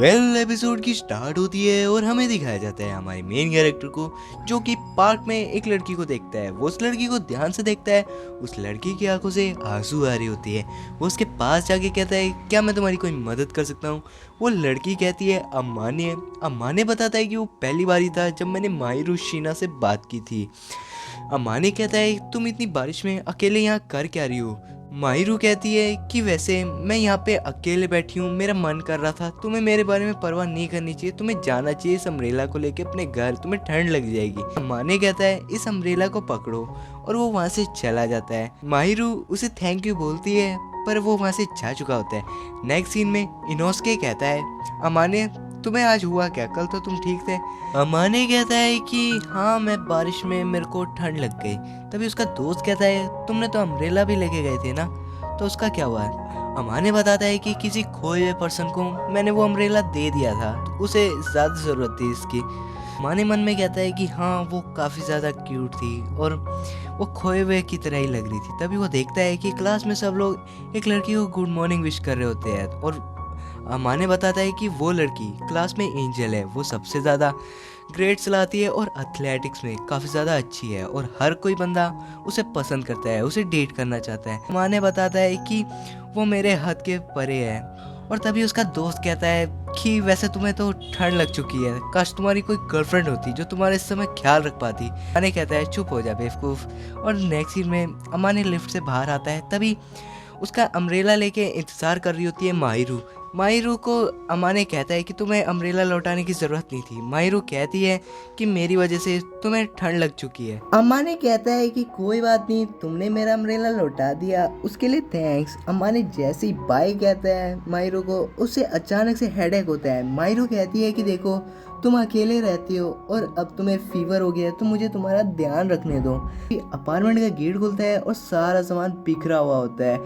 Episode की start होती है और हमें दिखाया जाता है हमारे मेन कैरेक्टर को, जो कि पार्क में एक लड़की को देखता है। वो उस लड़की को ध्यान से देखता है। उस लड़की की आंखों से आंसू आ रही होती है। वो उसके पास जाके कहता है, क्या मैं तुम्हारी कोई मदद कर सकता हूँ? वो लड़की कहती है, अम्मा ने बताता है कि वो पहली बार ही था जब मैंने माहिरू शीना से बात की थी। अम्मा ने कहता है, तुम इतनी बारिश में अकेले यहाँ कर क्या रही हो? माहिरू कहती है कि वैसे मैं यहाँ पे अकेले बैठी हूँ, मेरा मन कर रहा था। तुम्हें मेरे बारे में परवाह नहीं करनी चाहिए, तुम्हें जाना चाहिए इस अम्ब्रेला को लेके अपने घर, तुम्हें ठंड लग जाएगी। अम्मा ने कहता है, इस अम्ब्रेला को पकड़ो, और वो वहाँ से चला जाता है। माहिरू उसे थैंक यू बोलती है, पर वो वहाँ से जा चुका होता है। नेक्स्ट सीन में इनोस्के कहता है, अम्मा ने तुम्हें आज हुआ क्या? कल तो तुम ठीक थे। अमाने कहता है कि हाँ, मैं बारिश में मेरे को ठंड लग गई। तभी उसका दोस्त कहता है, तुमने तो अम्ब्रेला भी लेके गए थे ना, तो उसका क्या हुआ है? अमाने बताता है कि किसी खोए हुए पर्सन को मैंने वो अम्ब्रेला दे दिया था, तो उसे ज़्यादा ज़रूरत थी इसकी। अमाने मन में कहता है कि हाँ, वो काफ़ी ज़्यादा क्यूट थी और वो खोए हुए की तरह ही लग रही थी। तभी वो देखता है कि क्लास में सब लोग एक लड़की को गुड मॉर्निंग विश कर रहे होते हैं, और अमाने बताता है कि वो लड़की क्लास में एंजल है। वो सबसे ज़्यादा ग्रेड्स लाती है और एथलेटिक्स में काफ़ी ज़्यादा अच्छी है, और हर कोई बंदा उसे पसंद करता है, उसे डेट करना चाहता है। अमाने बताता है कि वो मेरे हद के परे है। और तभी उसका दोस्त कहता है कि वैसे तुम्हें तो ठंड लग चुकी है, काश तुम्हारी कोई गर्लफ्रेंड होती जो तुम्हारे इस समय ख्याल रख पाती। अमाने कहता है, चुप हो जा बेवकूफ़। और नेक्स्ट सीन में अमाने लिफ्ट से बाहर आता है। तभी उसका अम्ब्रेला लेके इंतज़ार कर रही होती है माहिरू। माहिरू को अमाने कहता है कि तुम्हें अम्ब्रेला लौटाने की ज़रूरत नहीं थी। माहिरू कहती है कि मेरी वजह से तुम्हें ठंड लग चुकी है। अमाने कहता है कि कोई बात नहीं, तुमने मेरा अम्ब्रेला लौटा दिया, उसके लिए थैंक्स। अमाने जैसे ही बाय कहता है माहिरू को, उससे अचानक से हेडेक होता है। माहिरू कहती है कि देखो, तुम अकेले रहती हो और अब तुम्हें फीवर हो गया है, तो मुझे तुम्हारा ध्यान रखने दो। अपार्टमेंट का गेट खुलता है और सारा सामान बिखरा हुआ होता है।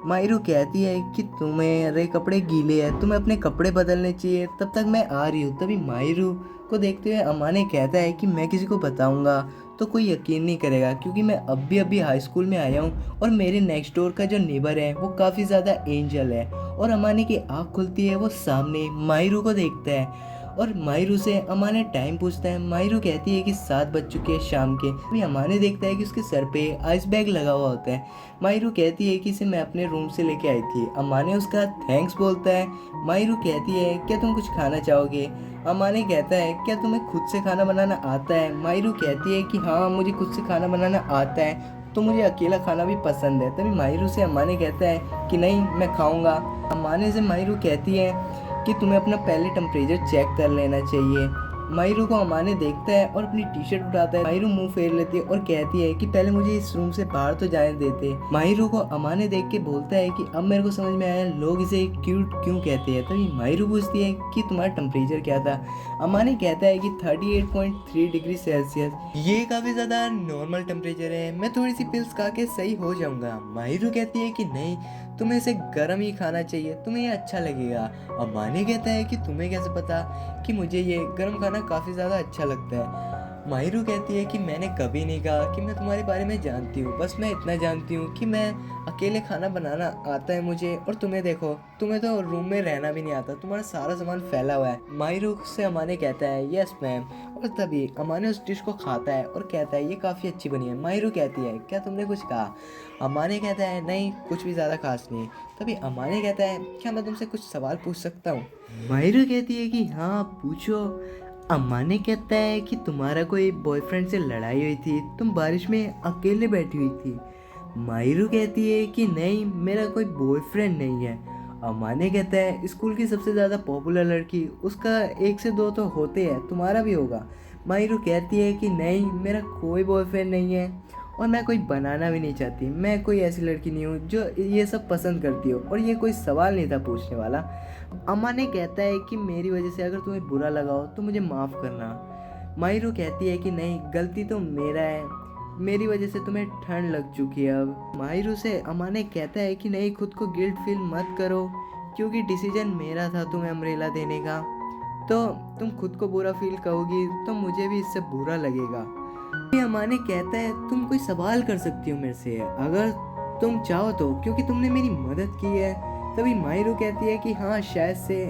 माहिरू कहती है कि तुम्हारे कपड़े गीले हैं, तुम्हें अपने कपड़े बदलने चाहिए, तब तक मैं आ रही हूँ। तभी माहिरू को देखते हुए अमाने कहता है कि मैं किसी को बताऊंगा तो कोई यकीन नहीं करेगा, क्योंकि मैं अभी हाई स्कूल में आया हूँ और मेरे नेक्स्ट डोर का जो नेबर है वो काफ़ी ज़्यादा एंजल है। और अमाने की आँख खुलती है, वो सामने माहिरू को देखता है और माहिरू से अमाने टाइम पूछता है। माहिरू कहती है कि 7 बज चुके हैं शाम के। अभी अमाने देखता है कि उसके सर पे आइस बैग लगा हुआ होता है। माहिरू कहती है कि इसे मैं अपने रूम से लेके आई थी। अमाने उसका थैंक्स बोलता है। माहिरू कहती है, क्या तुम कुछ खाना चाहोगे? अमाने कहता है, क्या तुम्हें खुद से खाना बनाना आता है? माहिरू कहती है कि हाँ, मुझे खुद से खाना बनाना आता है, तो मुझे अकेला खाना भी पसंद है। तभी माहिरू से अमाने कहता है कि नहीं, मैं खाऊंगा। अमाने से माहिरू कहती है कि तुम्हें अपना पहले टेम्परेचर चेक कर लेना चाहिए। माहिरू को अमाने देखता है और अपनी टी शर्ट उठाता है। माहिरू मुंह फेर लेती है और कहती है कि पहले मुझे इस रूम से बाहर तो जाने देते। माहिरू को अमाने देख के बोलता है कि अब मेरे को समझ में आया लोग इसे क्यूट क्यों कहते हैं। तभी माहिरू पूछती है कि तुम्हारा टेम्परेचर क्या था? अमाने कहता है कि 38.3 डिग्री सेल्सियस। ये काफ़ी ज़्यादा नॉर्मल टेम्परेचर है, मैं थोड़ी सी पिल्स खा के सही हो जाऊँगा। माहिरू कहती है कि नहीं, तुम्हें इसे गर्म ही खाना चाहिए, तुम्हें ये अच्छा लगेगा। अमाने कहता है कि तुम्हें कैसे पता कि मुझे ये गर्म खाना काफ़ी ज़्यादा अच्छा लगता है? माहिरू कहती है कि मैंने कभी नहीं कहा कि मैं तुम्हारे बारे में जानती हूँ, बस मैं इतना जानती हूँ कि मैं अकेले खाना बनाना आता है मुझे, और तुम्हें देखो, तुम्हें तो रूम में रहना भी नहीं आता, तुम्हारा सारा सामान फैला हुआ है। माहिरू से अमाने कहता है, यस मैम। और तभी अमाने उस डिश को खाता है और कहता है, ये काफ़ी अच्छी बनी है। माहिरू कहती है, क्या तुमने कुछ कहा? अमाने कहता है, नहीं, कुछ भी ज़्यादा खास नहीं। तभी अमाने कहता है, क्या मैं तुमसे कुछ सवाल पूछ सकता हूँ? माहिरू कहती है कि हाँ, पूछो। अमाने कहता है कि तुम्हारा कोई बॉयफ्रेंड से लड़ाई हुई थी, तुम बारिश में अकेले बैठी हुई थी। माहिरू कहती है कि नहीं, मेरा कोई बॉयफ्रेंड नहीं है। अमाने कहता है, स्कूल की सबसे ज़्यादा पॉपुलर लड़की, उसका 1 से 2 तो होते हैं, तुम्हारा भी होगा। माहिरू कहती है कि नहीं, मेरा कोई बॉयफ्रेंड नहीं है और मैं कोई बनाना भी नहीं चाहती। मैं कोई ऐसी लड़की नहीं हूँ जो ये सब पसंद करती हो, और ये कोई सवाल नहीं था पूछने वाला। अमाने कहता है कि मेरी वजह से अगर तुम्हें बुरा लगा हो तो मुझे माफ़ करना। माहिरू कहती है कि नहीं, गलती तो मेरा है, मेरी वजह से तुम्हें ठंड लग चुकी है अब। माहिरू से अमाने कहता है कि नहीं, खुद को गिल्ट फील मत करो, क्योंकि डिसीजन मेरा था तुम्हें अम्ब्रेला देने का। तो तुम खुद को बुरा फील करोगी तो मुझे भी इससे बुरा लगेगा। अमाने कहता है, तुम कोई सवाल कर सकती हो मेरे से अगर तुम चाहो तो, क्योंकि तुमने मेरी मदद की है। तभी माहिरू कहती है कि हाँ, शायद से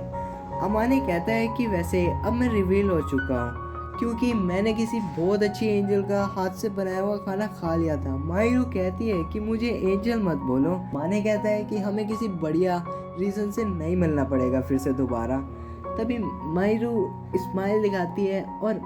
अमाने कहता है कि वैसे अब मैं रिवील हो चुका हूँ क्योंकि मैंने किसी बहुत अच्छी एंजल का हाथ से बनाया हुआ खाना खा लिया था। माहिरू कहती है कि मुझे एंजल मत बोलो। माने कहता है कि हमें किसी बढ़िया रीज़न से नहीं मिलना पड़ेगा फिर से दोबारा। तभी माहिरू स्माइल दिखाती है और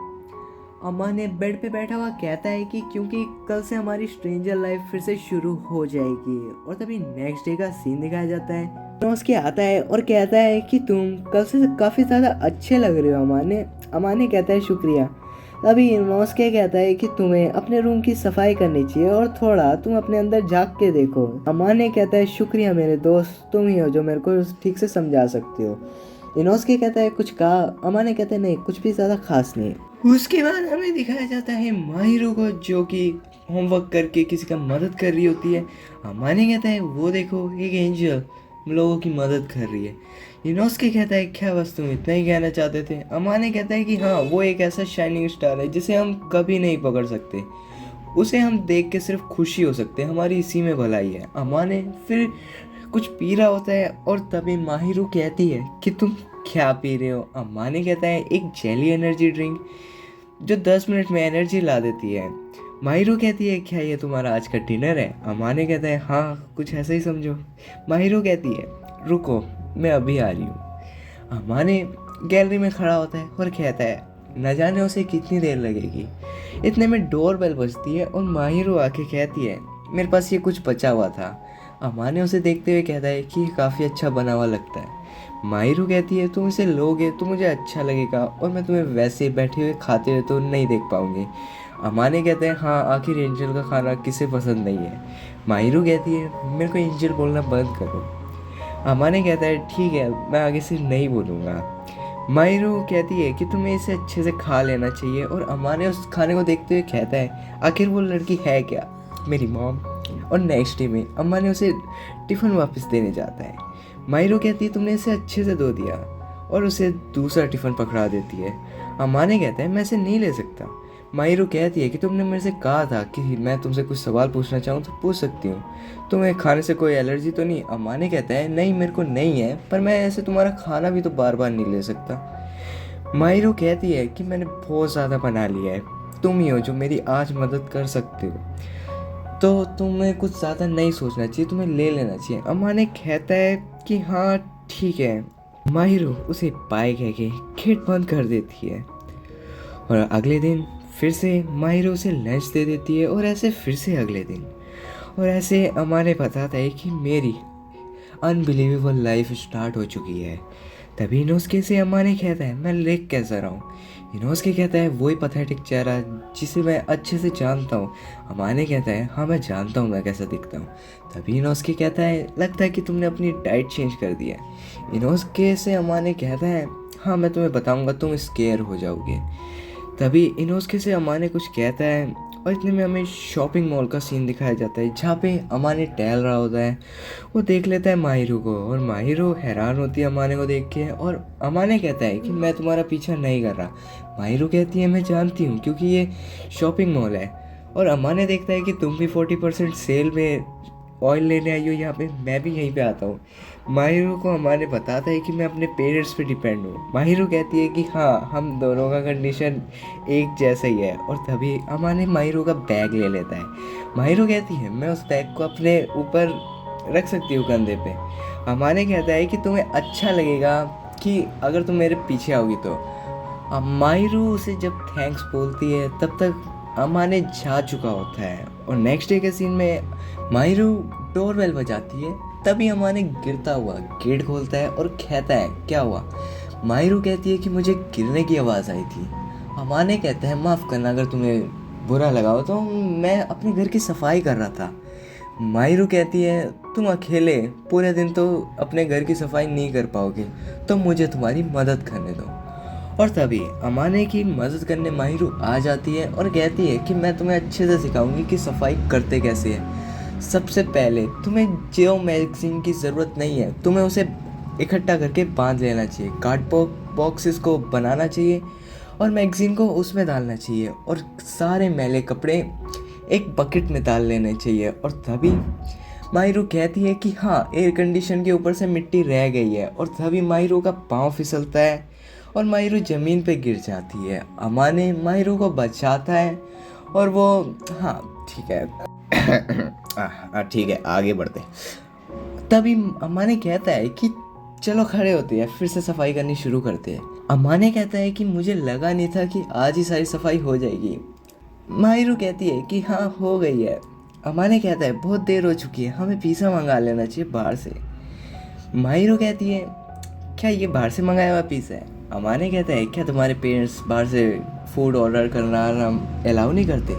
अमाने बेड पे बैठा हुआ कहता है कि क्योंकि कल से हमारी स्ट्रेंजर लाइफ फिर से शुरू हो जाएगी। और तभी नेक्स्ट डे का सीन दिखाया जाता है। उसके आता है और कहता है कि तुम कल से काफ़ी ज़्यादा अच्छे लग रहे हो अमाने। अमाने कहता है शुक्रिया। तभी इनोस्के कहता है कि तुम्हें अपने रूम की सफाई करनी चाहिए और थोड़ा तुम अपने अंदर झांक के देखो। अमाने कहता है शुक्रिया मेरे दोस्त, तुम ही हो जो मेरे को ठीक से समझा सकते हो। इनोस्के कहता है कुछ कहा। अमाने कहते हैं नहीं, कुछ भी ज़्यादा खास नहीं। उसके बाद हमें दिखाया जाता है माहिरू को जो कि होमवर्क करके किसी का मदद कर रही होती है। अमाने कहता है वो देखो एक एंजल लोगों की मदद कर रही है। इनोस्के कहता है क्या बस तुम इतना ही कहना चाहते थे। अमाने कहता है कि हाँ, वो एक ऐसा शाइनिंग स्टार है जिसे हम कभी नहीं पकड़ सकते, उसे हम देख के सिर्फ खुशी हो सकते हैं, हमारी इसी में भलाई है। अमाने फिर कुछ पी रहा होता है और तभी माहिरू कहती है कि तुम क्या पी रहे हो। अमाने कहता है एक जेली एनर्जी ड्रिंक जो 10 मिनट में एनर्जी ला देती है। माहिरू कहती है क्या ये तुम्हारा आज का डिनर है। अमाने कहता है हाँ, कुछ ऐसा ही समझो। माहिरू कहती है रुको, मैं अभी आ रही हूँ। अमाने गैलरी में खड़ा होता है और कहता है न जाने उसे कितनी देर लगेगी। इतने में डोर बेल बजती है और माहिरू आके कहती है मेरे पास ये कुछ बचा हुआ था। अमाने उसे देखते हुए कहता है कि ये काफ़ी अच्छा बना हुआ लगता है। माहिरू कहती है तुम इसे लोगे तो मुझे अच्छा लगेगा और मैं तुम्हें वैसे बैठे हुए खाते हुए तो नहीं देख पाऊंगी। अमाने कहते हैं हाँ, आखिर एंजल का खाना किसे पसंद नहीं है। माहिरू कहती है मेरे को एंजल बोलना बंद करो। अमाने कहता है ठीक है, मैं आगे से नहीं बोलूँगा। माहिरू कहती है कि तुम्हें इसे अच्छे से खा लेना चाहिए और अमाने उस खाने को देखते हुए कहता है आखिर वो लड़की है क्या, मेरी मॉम। और नेक्स्ट डे में अमाने उसे टिफ़िन वापस देने जाता है। माहिरू कहती है तुमने इसे अच्छे से धो दिया और उसे दूसरा टिफ़िन पकड़ा देती है। अमाने कहता है मैं इसे नहीं ले सकता। माहिरू कहती है कि तुमने मेरे से कहा था कि मैं तुमसे कुछ सवाल पूछना चाहूँ तो पूछ सकती हूँ, तुम्हें खाने से कोई एलर्जी तो नहीं। अमाने कहता है नहीं, मेरे को नहीं है, पर मैं ऐसे तुम्हारा खाना भी तो बार बार नहीं ले सकता। माहिरू कहती है कि मैंने बहुत ज़्यादा बना लिया है, तुम ही हो जो मेरी आज मदद कर सकते हो, तो तुम्हें कुछ ज़्यादा नहीं सोचना चाहिए, तुम्हें ले लेना चाहिए। अमाने कहता है कि हाँ ठीक है। माहिरू उसे बाय कह के गेट बंद कर देती है और अगले दिन फिर से माहिरू उसे लंच दे देती है और ऐसे फिर से अगले दिन। और ऐसे अमाने बताता है कि मेरी अनबिलीवेबल लाइफ स्टार्ट हो चुकी है। तभी इनोस्के से अमाने कहता है मैं लिख कैसा रहा हूँ। इनोस्के कहता है वही पैथेटिक चेहरा जिसे मैं अच्छे से जानता हूँ। अमाने कहता है हाँ मैं जानता हूँ मैं कैसा दिखता हूँ। तभी इनोस्के कहता है लगता है कि तुमने अपनी डाइट चेंज कर दिया है। इनोस्के से अमाने कहता है हाँ मैं तुम्हें बताऊँगा, तुम स्केयर हो जाओगे। तभी इनोस्के से अमाने कुछ कहता है और इतने में हमें शॉपिंग मॉल का सीन दिखाया जाता है जहाँ पे अमाने टहल रहा होता है। वो देख लेता है माहिरू को और माहिरू हैरान होती है अमाने को देख के और अमाने कहता है कि मैं तुम्हारा पीछा नहीं कर रहा। माहिरू कहती है मैं जानती हूँ क्योंकि ये शॉपिंग मॉल है। और अमाने देखता है कि तुम भी 40% सेल में ऑयल लेने आई हो यहाँ पे, मैं भी यहीं पे आता हूँ। माहिरू को अमाने बताता है कि मैं अपने पेरेंट्स पे डिपेंड हूँ। माहिरू कहती है कि हाँ हम दोनों का कंडीशन एक जैसा ही है। और तभी अमाने माहिरू का बैग ले लेता है। माहिरू कहती है मैं उस बैग को अपने ऊपर रख सकती हूँ कंधे पे। अमाने कहता है कि तुम्हें अच्छा लगेगा कि अगर तुम मेरे पीछे आओगी तो। अब माहिरू उसे जब थैंक्स बोलती है तब तक अमाने जा चुका होता है। और नेक्स्ट डे के सीन में माहिरू डोरबेल बजाती है। तभी अमाने गिरता हुआ गेट खोलता है और कहता है क्या हुआ। माहिरू कहती है कि मुझे गिरने की आवाज़ आई थी। अमाने कहता है माफ़ करना अगर तुम्हें बुरा लगा हो, तो मैं अपने घर की सफाई कर रहा था। माहिरू कहती है तुम अकेले पूरे दिन तो अपने घर की सफाई नहीं कर पाओगे, तो मुझे तुम्हारी मदद करने दो। और तभी अमाने की मदद करने माहिरू आ जाती है और कहती है कि मैं तुम्हें अच्छे से सिखाऊंगी कि सफाई करते कैसे है। सबसे पहले तुम्हें जियो मैगजीन की ज़रूरत नहीं है, तुम्हें उसे इकट्ठा करके बांध लेना चाहिए, कार्डबोर्ड बॉक्सेस को बनाना चाहिए और मैगज़ीन को उसमें डालना चाहिए और सारे मैले कपड़े एक बकेट में डाल लेने चाहिए। और तभी माहिरो कहती है कि हाँ, एयर कंडीशन के ऊपर से मिट्टी रह गई है, और तभी माहिरो का पाँव फिसलता है और माहिरो ज़मीन पे गिर जाती है। अमाने माहिरो को बचाता है और वो, हाँ ठीक है ठीक है, आगे बढ़ते। तभी अमाने कहता है कि चलो खड़े होते हैं, फिर से सफाई करनी शुरू करते हैं। अमाने कहता है कि मुझे लगा नहीं था कि आज ही सारी सफाई हो जाएगी। माहिरो कहती है कि हाँ, हो गई है। अमाने कहता है बहुत देर हो चुकी है, हमें पिज़्ज़ा मंगा लेना चाहिए बाहर से। माहिरो कहती है क्या ये बाहर से मंगाया हुआ पिज़्ज़ा है? अमाने कहता है क्या तुम्हारे पेरेंट्स बाहर से फूड ऑर्डर करना हम अलाउ नहीं करते?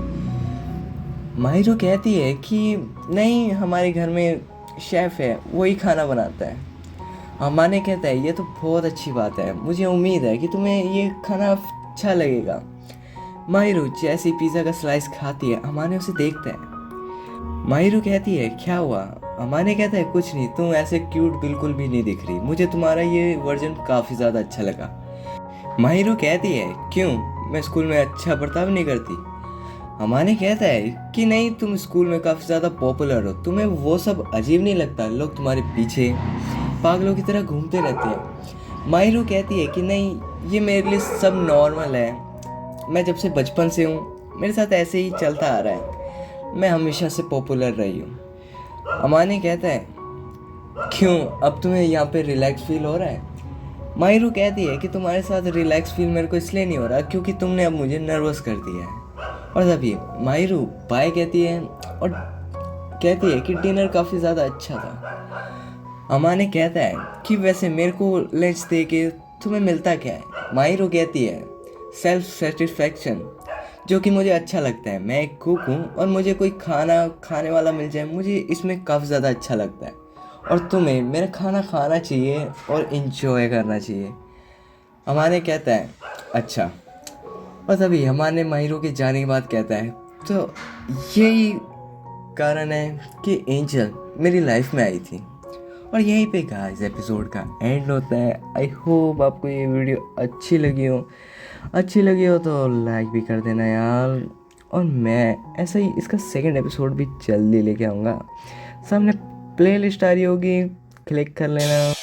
माहिरो कहती है कि नहीं, हमारे घर में शेफ़ है, वही खाना बनाता है। अमाने कहता है ये तो बहुत अच्छी बात है, मुझे उम्मीद है कि तुम्हें ये खाना अच्छा लगेगा। माहिरो जैसे ही पिज़्ज़ा का स्लाइस खाती है, अमाने उसे देखता है। माहिरो कहती है क्या हुआ? अमाने कहता है कुछ नहीं, तुम ऐसे क्यूट बिल्कुल भी नहीं दिख रही, मुझे तुम्हारा ये वर्जन काफ़ी ज़्यादा अच्छा लगा। माहिरो कहती है क्यों, मैं स्कूल में अच्छा बर्ताव नहीं करती? अमाने कहता है कि नहीं, तुम स्कूल में काफ़ी ज़्यादा पॉपुलर हो, तुम्हें वो सब अजीब नहीं लगता, लोग तुम्हारे पीछे पागलों की तरह घूमते रहते हैं। माहिरो कहती है कि नहीं, ये मेरे लिए सब नॉर्मल है, मैं जब से बचपन से हूँ, मेरे साथ ऐसे ही चलता आ रहा है, मैं हमेशा से पॉपुलर रही हूँ। अमाने कहता है क्यों, अब तुम्हें यहाँ पे रिलैक्स फील हो रहा है? माहिरो कहती है कि तुम्हारे साथ रिलैक्स फील मेरे को इसलिए नहीं हो रहा क्योंकि तुमने अब मुझे नर्वस कर दिया है। और तभी माहिरो बाय कहती है और कहती है कि डिनर काफ़ी ज़्यादा अच्छा था। अमाने कहता है कि वैसे मेरे को लंच दे के तुम्हें मिलता क्या है? माहिरो कहती है सेल्फ सेटिस्फैक्शन, जो कि मुझे अच्छा लगता है। मैं एक कुक हूँ और मुझे कोई खाना खाने वाला मिल जाए, मुझे इसमें काफ़ी ज़्यादा अच्छा लगता है, और तुम्हें मेरा खाना खाना चाहिए और इंजॉय करना चाहिए। अमाने कहता है अच्छा। और तभी हमारे माहिरो के जाने के बाद कहता है तो यही कारण है कि एंजल मेरी लाइफ में आई थी। और यहीं पे गाइस एपिसोड का एंड होता है। आई होप आपको ये वीडियो अच्छी लगी हो तो लाइक भी कर देना यार। और मैं ऐसा ही इसका सेकंड एपिसोड भी जल्दी लेके आऊँगा। सामने प्लेलिस्ट आ रही होगी, क्लिक कर लेना।